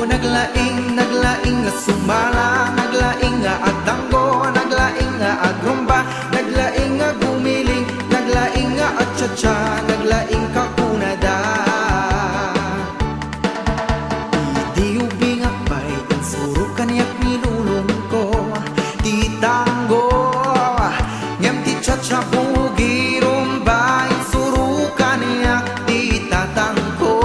naglaing nga sumala, naglaing nga agtanggo, naglaing nga agrumba, naglaing nga gumiling, naglaing nga atcha-cha, naglaing ka kunada. Di ubing akbay, ang surukan yak nilulong ko, di tango, ngem ti cha-cha bugi rumba, ang surukan yak di tatangko.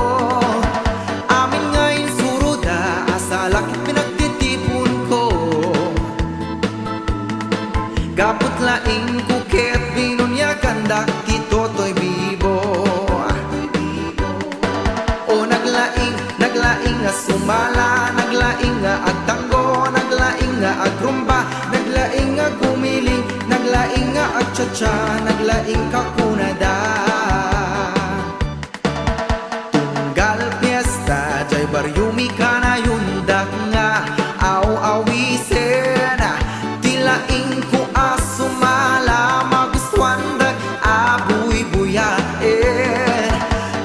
Gapot laing kuket binunya kandak kitotoy bibo. O naglaing nga sumala, naglaing nga agtanggo, naglaing nga agrumba, naglaing nga gumiling, naglaing nga agcha-cha, naglaing ka kunada. Tunggal fiesta jay baryumi ka na yundak nga aw-awisen, tilaing ko sumala magustuhan dag abuy-buyain.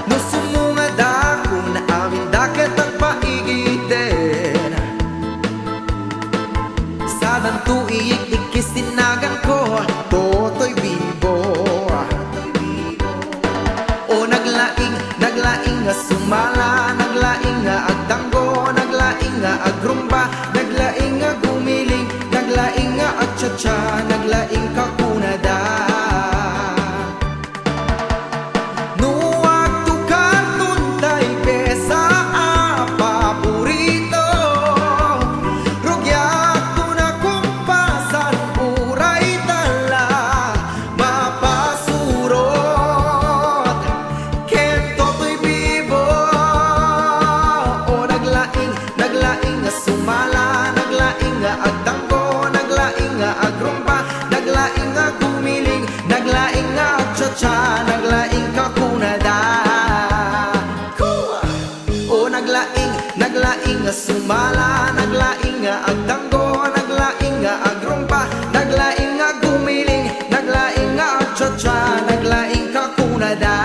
No sumunga dakon amin daket ang paigiten. Sa danto ikisinagan ko totoy bibo. O naglaing nga sumala, naglaing nga agtanggo, naglaing nga agrumba, naglaing nga gumiling, naglaing nga atcha-cha, naglaing ka kunada. Nuwag tukar tuntay pesa paborito, rugyak ko na kumpasan uray tala mapasurot kento to'y bibo. O naglaing nga sumala, naglaing nga agtanggo, naglaing nga agrumba, naglaing nga gumiling, naglaing nga atcha-cha, naglaing ka kunada. O naglaing nga sumala, naglaing nga agtanggo, naglaing nga agrumba, naglaing nga gumiling, naglaing nga atcha-cha, naglaing ka kunada.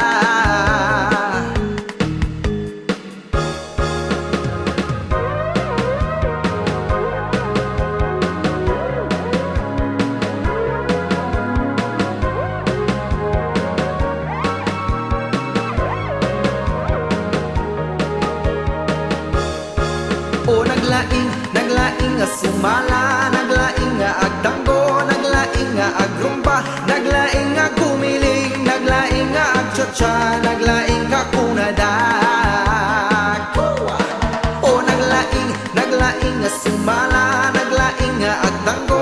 O naglaing nga sumala, naglaing nga agtanggo, naglaing nga agrumba, naglaing nga gumiling, naglaing nga atcha-cha, naglaing ka kunada. O naglaing nga sumala, naglaing nga agtanggo,